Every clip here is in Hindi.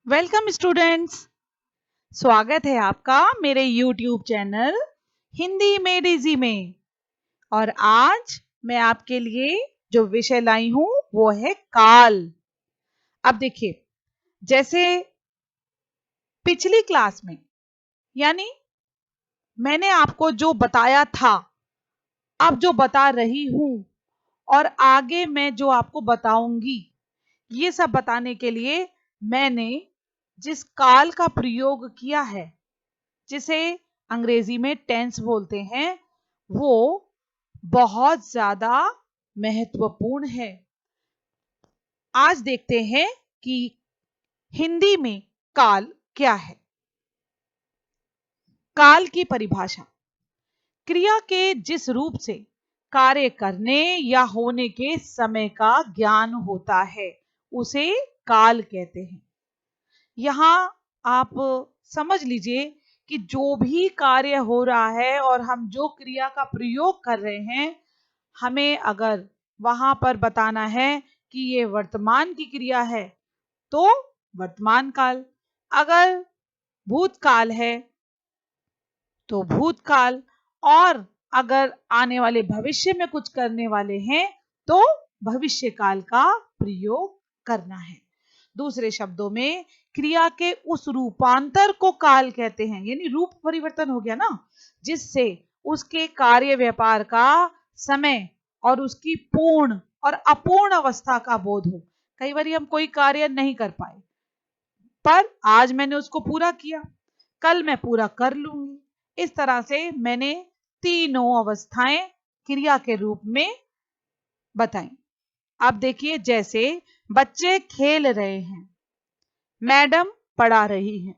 Welcome students. स्वागत है आपका मेरे YouTube channel Hindi made easy में। और आज मैं आपके लिए जो विषय लाई हूं वो है काल। अब देखिए, जैसे पिछली क्लास में यानी मैंने आपको जो बताया था, अब जो बता रही हूं और आगे मैं जो आपको बताऊंगी, ये सब बताने के लिए मैंने जिस काल का प्रयोग किया है, जिसे अंग्रेजी में टेंस बोलते हैं, वो बहुत ज्यादा महत्वपूर्ण है। आज देखते हैं कि हिंदी में काल क्या है। काल की परिभाषा: क्रिया के जिस रूप से कार्य करने या होने के समय का ज्ञान होता है उसे काल कहते हैं। यहां आप समझ लीजिए कि जो भी कार्य हो रहा है और हम जो क्रिया का प्रयोग कर रहे हैं, हमें अगर वहां पर बताना है कि ये वर्तमान की क्रिया है तो वर्तमान काल, अगर भूतकाल है तो भूतकाल, और अगर आने वाले भविष्य में कुछ करने वाले हैं तो भविष्य काल का प्रयोग करना है। दूसरे शब्दों में क्रिया के उस रूपांतर को काल कहते हैं, यानी रूप परिवर्तन हो गया ना, जिससे उसके कार्य व्यापार का समय और उसकी पूर्ण और अपूर्ण अवस्था का बोध हो। कई बार हम कोई कार्य नहीं कर पाए, पर आज मैंने उसको पूरा किया, कल मैं पूरा कर लूंगी। इस तरह से मैंने तीनों अवस्थाएं क्रिया के रूप में बताई। अब देखिए, जैसे बच्चे खेल रहे हैं, मैडम पढ़ा रही हैं।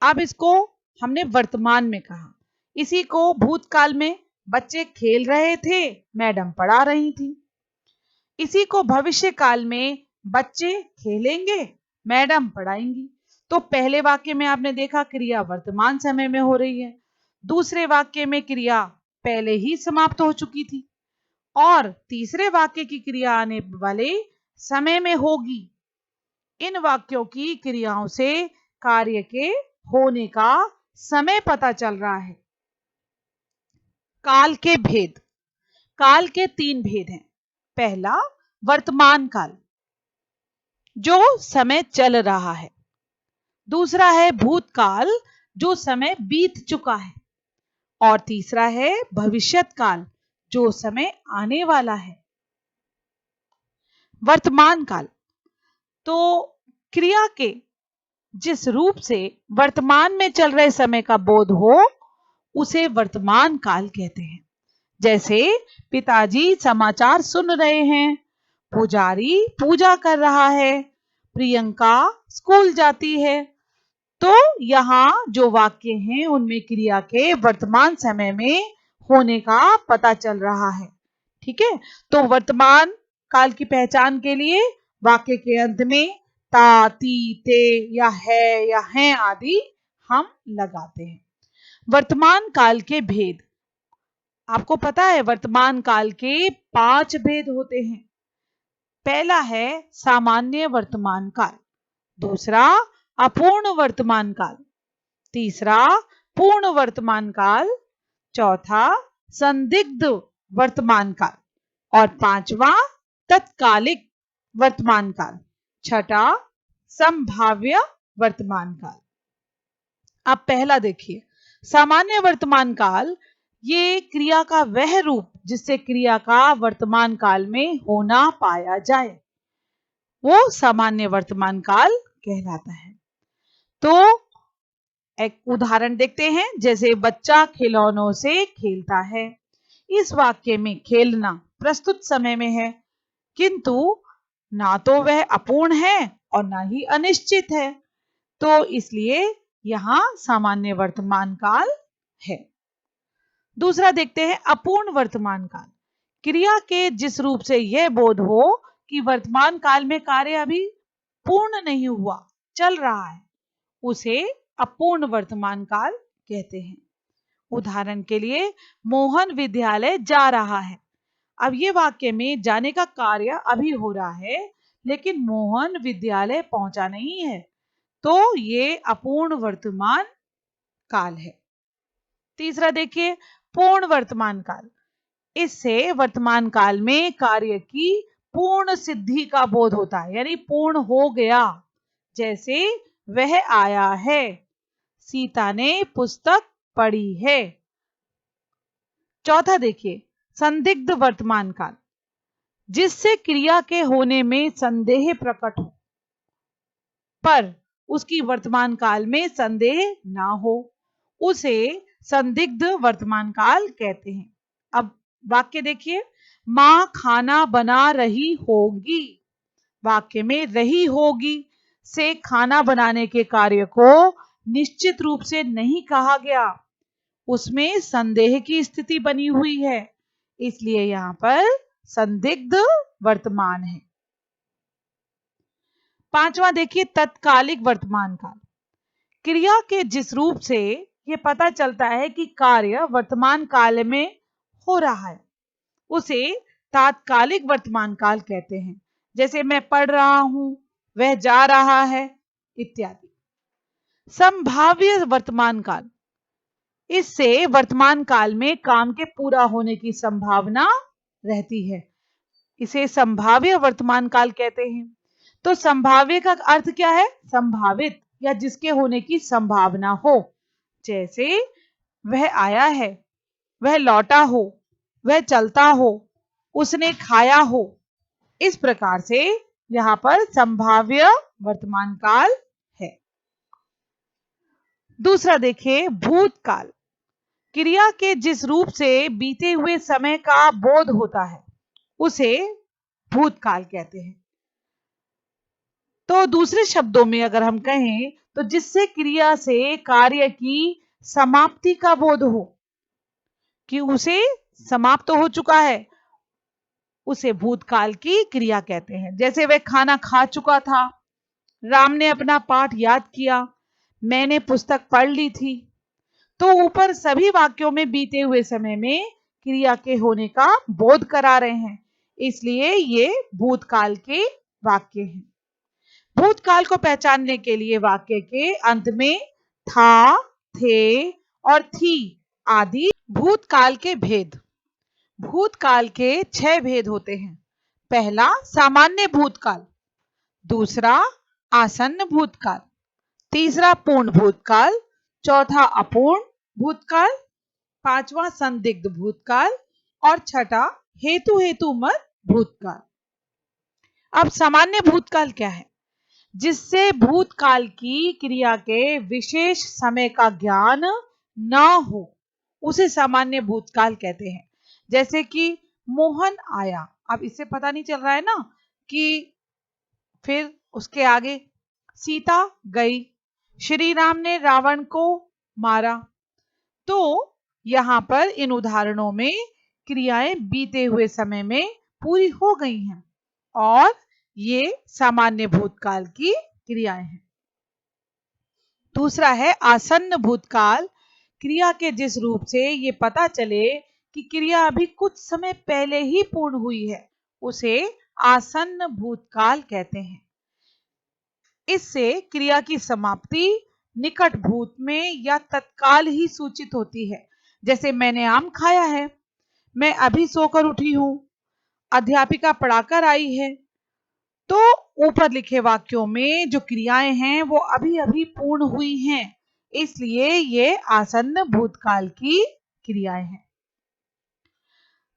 अब इसको हमने वर्तमान में कहा, इसी को भूतकाल में बच्चे खेल रहे थे, मैडम पढ़ा रही थी। इसी को भविष्य काल में बच्चे खेलेंगे, मैडम पढ़ाएंगी। तो पहले वाक्य में आपने देखा क्रिया वर्तमान समय में हो रही है, दूसरे वाक्य में क्रिया पहले ही समाप्त हो चुकी थी, और तीसरे वाक्य की क्रिया आने वाले समय में होगी। इन वाक्यों की क्रियाओं से कार्य के होने का समय पता चल रहा है। काल के भेद: काल के तीन भेद हैं। पहला, वर्तमान काल, जो समय चल रहा है। दूसरा है भूतकाल, जो समय बीत चुका है। और तीसरा है भविष्यत काल, जो समय आने वाला है। वर्तमान काल तो क्रिया के जिस रूप से वर्तमान में चल रहे समय का बोध हो उसे वर्तमान काल कहते हैं। जैसे पिताजी समाचार सुन रहे हैं, पुजारी पूजा कर रहा है, प्रियंका स्कूल जाती है। तो यहाँ जो वाक्य हैं उनमें क्रिया के वर्तमान समय में होने का पता चल रहा है। ठीक है, तो वर्तमान काल की पहचान के लिए वाक्य के अंत में ता, ती, ते या हैं आदि हम लगाते हैं। वर्तमान काल के भेद: आपको पता है वर्तमान काल के 5 भेद होते हैं। पहला है सामान्य वर्तमान काल, दूसरा अपूर्ण वर्तमान काल, तीसरा पूर्ण वर्तमान काल, चौथा संदिग्ध वर्तमान काल, और पांचवा तत्कालिक वर्तमान काल, छठा संभाव्य वर्तमान काल। अब पहला देखिए, सामान्य वर्तमान काल, ये क्रिया का वह रूप जिससे क्रिया का वर्तमान काल में होना पाया जाए, वो सामान्य वर्तमान काल कहलाता है। तो एक उदाहरण देखते हैं, जैसे बच्चा खिलौनों से खेलता है। इस वाक्य में खेलना प्रस्तुत समय में है, किंतु ना तो वह अपूर्ण है और ना ही अनिश्चित है, तो इसलिए यहां सामान्य वर्तमान काल है। दूसरा देखते हैं अपूर्ण वर्तमान काल। क्रिया के जिस रूप से यह बोध हो कि वर्तमान काल में कार्य अभी पूर्ण नहीं हुआ, चल रहा है, उसे अपूर्ण वर्तमान काल कहते हैं। उदाहरण के लिए, मोहन विद्यालय जा रहा है। अब ये वाक्य में जाने का कार्य अभी हो रहा है, लेकिन मोहन विद्यालय पहुंचा नहीं है, तो ये अपूर्ण वर्तमान काल है। तीसरा देखिए पूर्ण वर्तमान काल। इससे वर्तमान काल में कार्य की पूर्ण सिद्धि का बोध होता है, यानी पूर्ण हो गया। जैसे वह आया है, सीता ने पुस्तक पढ़ी है। चौथा देखिए संदिग्ध वर्तमान काल, जिससे क्रिया के होने में संदेह प्रकट हो पर उसकी वर्तमान काल में संदेह ना हो, उसे संदिग्ध वर्तमान काल कहते हैं। अब वाक्य देखिए, मां खाना बना रही होगी। वाक्य में रही होगी से खाना बनाने के कार्य को निश्चित रूप से नहीं कहा गया, उसमें संदेह की स्थिति बनी हुई है, इसलिए यहां पर संदिग्ध वर्तमान है। पांचवा देखिए तत्कालिक वर्तमान काल। क्रिया के जिस रूप से यह पता चलता है कि कार्य वर्तमान काल में हो रहा है, उसे तात्कालिक वर्तमान काल कहते हैं। जैसे मैं पढ़ रहा हूं, वह जा रहा है इत्यादि। संभाव्य वर्तमान काल, इससे वर्तमान काल में काम के पूरा होने की संभावना रहती है, इसे संभाव्य वर्तमान काल कहते हैं। तो संभाव्य का अर्थ क्या है? संभावित या जिसके होने की संभावना हो। जैसे वह आया है, वह लौटा हो, वह चलता हो, उसने खाया हो। इस प्रकार से यहां पर संभाव्य वर्तमान काल है। दूसरा देखिए भूतकाल। क्रिया के जिस रूप से बीते हुए समय का बोध होता है, उसे भूतकाल कहते हैं। तो दूसरे शब्दों में अगर हम कहें तो जिससे क्रिया से कार्य की समाप्ति का बोध हो कि उसे समाप्त हो चुका है, उसे भूतकाल की क्रिया कहते हैं। जैसे वह खाना खा चुका था, राम ने अपना पाठ याद किया, मैंने पुस्तक पढ़ ली थी। तो ऊपर सभी वाक्यों में बीते हुए समय में क्रिया के होने का बोध करा रहे हैं, इसलिए ये भूतकाल के वाक्य हैं। भूतकाल को पहचानने के लिए वाक्य के अंत में था, थे और थी आदि भूतकाल के भेद। भूतकाल के 6 भेद होते हैं। पहला सामान्य भूतकाल, दूसरा आसन्न भूतकाल, तीसरा पूर्ण भूतकाल, चौथा अपूर्ण भूतकाल, पांचवा संदिग्ध भूतकाल और छठा हेतुमत भूतकाल। अब सामान्य भूतकाल क्या है? जिससे भूतकाल की क्रिया के विशेष समय का ज्ञान न हो, उसे सामान्य भूतकाल कहते हैं। जैसे कि मोहन आया, अब इससे पता नहीं चल रहा है ना कि फिर उसके आगे सीता गई, श्री राम ने रावण को मारा। तो यहां पर इन उदाहरणों में क्रियाएं बीते हुए समय में पूरी हो गई हैं और ये सामान्य भूतकाल की क्रियाएं हैं। दूसरा है आसन्न भूतकाल। क्रिया के जिस रूप से ये पता चले कि क्रिया अभी कुछ समय पहले ही पूर्ण हुई है, उसे आसन्न भूतकाल कहते हैं। इससे क्रिया की समाप्ति निकट भूत में या तत्काल ही सूचित होती है। जैसे मैंने आम खाया है, मैं अभी सोकर उठी हूं, अध्यापिका पढ़ाकर आई है। तो ऊपर लिखे वाक्यों में जो क्रियाएं हैं वो अभी अभी पूर्ण हुई हैं, इसलिए ये आसन्न भूतकाल की क्रियाएं हैं।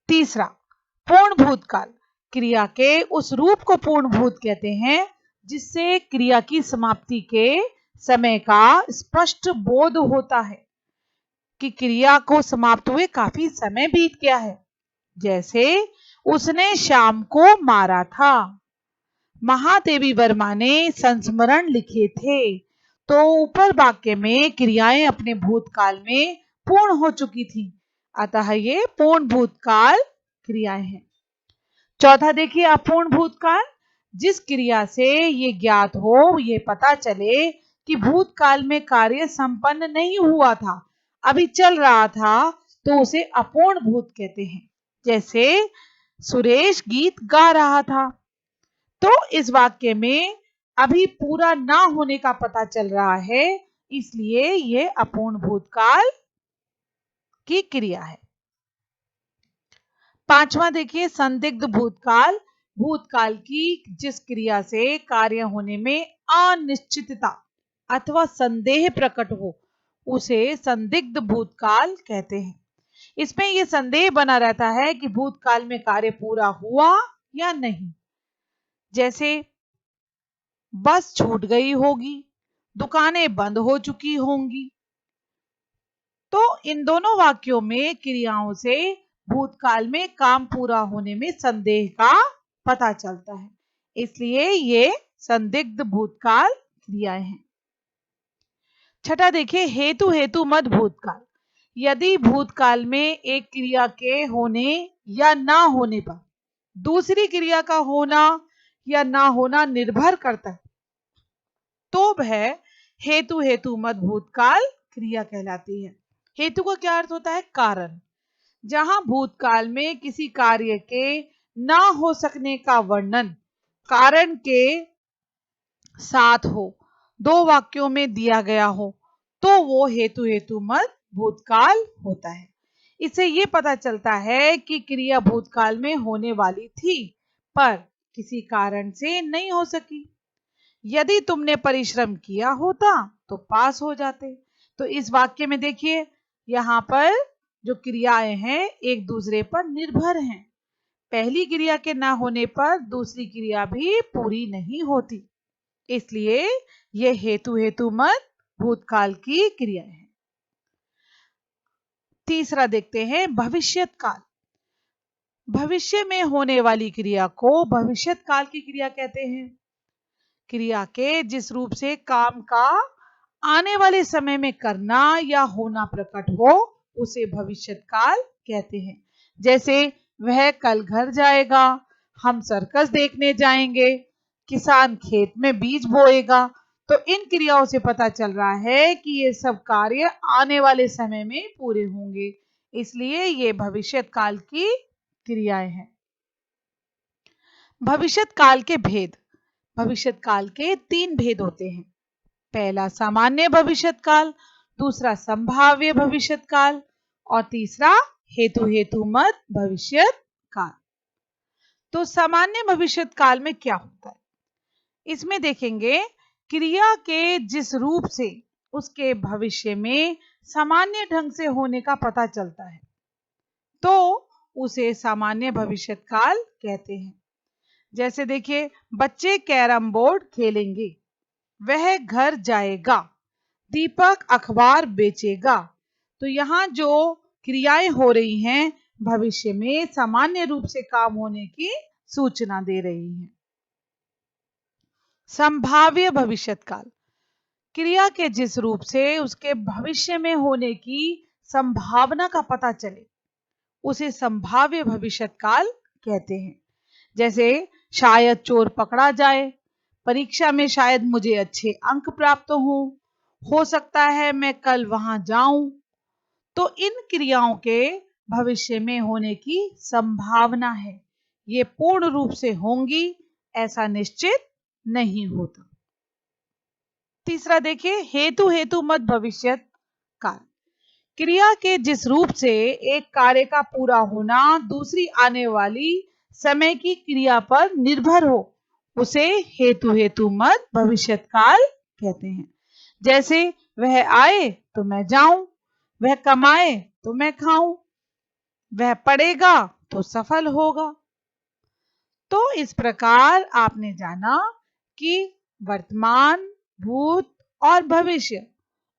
तीसरा पूर्ण भूतकाल। क्रिया के उस रूप को पूर्ण भूत कहते हैं जिससे क्रिया की समाप्ति के समय का स्पष्ट बोध होता है कि क्रिया को समाप्त हुए काफी समय बीत गया है। जैसे उसने शाम को मारा था, महादेवी वर्मा ने संस्मरण लिखे थे। तो ऊपर वाक्य में क्रियाएं अपने भूतकाल में पूर्ण हो चुकी थी, अतः ये पूर्ण भूतकाल क्रियाएं हैं। चौथा देखिए अपूर्ण भूतकाल। जिस क्रिया से ये ज्ञात हो, ये पता चले कि भूतकाल में कार्य संपन्न नहीं हुआ था, अभी चल रहा था, तो उसे अपूर्ण भूत कहते हैं। जैसे सुरेश गीत गा रहा था, तो इस वाक्य में अभी पूरा ना होने का पता चल रहा है, इसलिए ये अपूर्ण भूतकाल की क्रिया है। पांचवा देखिए संदिग्ध भूतकाल। भूतकाल की जिस क्रिया से कार्य होने में अनिश्चितता अथवा संदेह प्रकट हो उसे संदिग्ध भूतकाल कहते हैं। इसमें यह संदेह बना रहता है कि भूतकाल में कार्य पूरा हुआ या नहीं। जैसे बस छूट गई होगी, दुकानें बंद हो चुकी होंगी। तो इन दोनों वाक्यों में क्रियाओं से भूतकाल में काम पूरा होने में संदेह का पता चलता है, इसलिए ये संदिग्ध भूतकाल क्रियाएं हैं। छठा देखिए हेतु हेतु मत भूतकाल। यदि भूतकाल में एक क्रिया के होने या ना होने पर दूसरी क्रिया का होना या ना होना निर्भर करता है तो वह हेतु हेतु मत भूतकाल क्रिया कहलाती है। हेतु का क्या अर्थ होता है? कारण। जहां भूतकाल में किसी कार्य के ना हो सकने का वर्णन कारण के साथ हो, दो वाक्यों में दिया गया हो, तो वो हेतु हेतु मत भूतकाल होता है। इससे ये पता चलता है कि क्रिया भूतकाल में होने वाली थी पर किसी कारण से नहीं हो सकी। यदि तुमने परिश्रम किया होता तो पास हो जाते। तो इस वाक्य में देखिए यहाँ पर जो क्रियाएं हैं एक दूसरे पर निर्भर हैं। पहली क्रिया के ना होने पर दूसरी क्रिया भी पूरी नहीं होती, इसलिए ये हेतु हेतु मत भूतकाल की क्रिया है। तीसरा देखते हैं भविष्यत काल। भविष्य में होने वाली क्रिया को भविष्यत काल की क्रिया कहते हैं। क्रिया के जिस रूप से काम का आने वाले समय में करना या होना प्रकट हो उसे भविष्यत काल कहते हैं। जैसे वह कल घर जाएगा, हम सर्कस देखने जाएंगे, किसान खेत में बीज बोएगा। तो इन क्रियाओं से पता चल रहा है कि ये सब कार्य आने वाले समय में पूरे होंगे, इसलिए ये भविष्यत काल की क्रियाएं हैं। भविष्यत काल के भेद। भविष्यत काल के तीन भेद होते हैं। पहला सामान्य भविष्यत काल, दूसरा संभाव्य भविष्यत काल और तीसरा हेतु हेतु मत भविष्यत काल। तो सामान्य भविष्यत काल में क्या होता है? इसमें देखेंगे क्रिया के जिस रूप से उसके भविष्य में सामान्य ढंग से होने का पता चलता है तो उसे सामान्य भविष्यत काल कहते हैं। जैसे देखिए बच्चे कैरम बोर्ड खेलेंगे, वह घर जाएगा, दीपक अखबार बेचेगा। तो यहाँ जो क्रियाएं हो रही हैं भविष्य में सामान्य रूप से काम होने की सूचना दे रही हैं। संभाव्य भविष्यत काल। क्रिया के जिस रूप से उसके भविष्य में होने की संभावना का पता चले उसे संभाव्य भविष्यत काल कहते हैं। जैसे शायद चोर पकड़ा जाए, परीक्षा में शायद मुझे अच्छे अंक प्राप्त हो सकता है मैं कल वहां जाऊं। तो इन क्रियाओं के भविष्य में होने की संभावना है, ये पूर्ण रूप से होंगी ऐसा निश्चित नहीं होता। तीसरा देखिए हेतु हेतु मत भविष्यत काल। क्रिया के जिस रूप से एक कार्य का पूरा होना दूसरी आने वाली समय की क्रिया पर निर्भर हो उसे हेतु हेतु मत भविष्यत काल कहते हैं। जैसे वह आए तो मैं जाऊं, वह कमाए तो मैं खाऊं, वह पढ़ेगा तो सफल होगा। तो इस प्रकार आपने जाना कि वर्तमान, भूत और भविष्य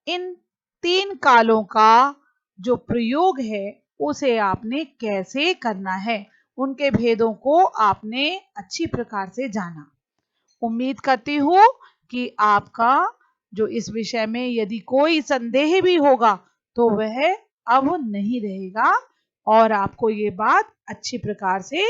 इन तीन कालों का जो प्रयोग है उसे आपने कैसे करना है, उनके भेदों को आपने अच्छी प्रकार से जाना। उम्मीद करती हूँ कि आपका जो इस विषय में यदि कोई संदेह भी होगा तो वह अब नहीं रहेगा और आपको ये बात अच्छी प्रकार से